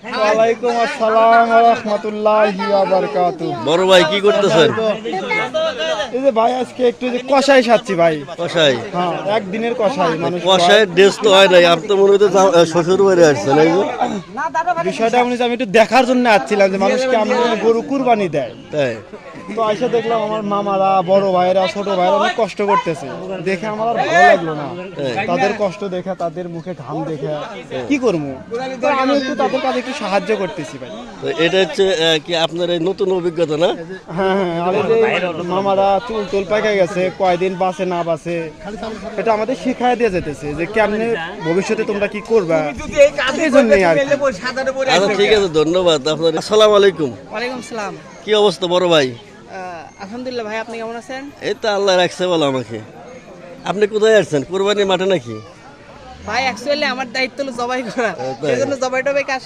ওয়ালাইকুম আসসালাম ওয়া রাহমাতুল্লাহি ওয়া বারাকাতুহু। বড় ভাই কি করতেছেন? এই যে ভাই আজকে একটু যে কষাই সাচ্ছি ভাই। কষাই? হ্যাঁ, একদিনের কষাই মানুষ কষাই ড্রেস তো হয় নাই, আপনি তো মনে হইতে শ্বশুর বাড়ি আসছেন এই যে। বিষয়টা মনে হচ্ছে আমি একটু দেখার জন্য আসছিলাম যে মানুষ কেমন গরু কুরবানি দেয়। তাই? তো এসে দেখলাম আমার মামারা, বড় ভাইরা, ছোট ভাইরা অনেক কষ্ট করতেছে, দেখে আমার আর ভালো লাগলো না। তাদের কষ্ট দেখে, তাদের মুখে ঘাম দেখে কি করবো, তো আমি একটু তাদের কাছে একটু সাহায্য করতেছি ভাই। তো এটা হচ্ছে কি আপনার এই নতুন অভিজ্ঞতা না? হ্যাঁ হ্যাঁ, আর এই যে মামারা চুল টুল পাকে গেছে, কয়দিন বাঁচে না বাঁচে, এটা আমাদের শিখাই দিয়ে যেতেছে যে কেমনে ভবিষ্যতে তোমরা কি করবা, এই জন্যই আর কি। আচ্ছা ঠিক আছে, ধন্যবাদ আপনার। আসসালামু আলাইকুম। ওয়ালাইকুম সালাম। কি অবস্থা বড় ভাই? আলহামদুলিল্লাহ ভাই, আপনি কেমন আছেন? এই তো আল্লাহ রাখছে বলো আমাকে। আপনি কোথায় আসছেন? কোরবানির মাঠে নাকি? ভাই অ্যাকচুয়ালি আমার দায়িত্ব হলো জবাই করা, তাই? সেই জন্য জবাই টবাই কাজ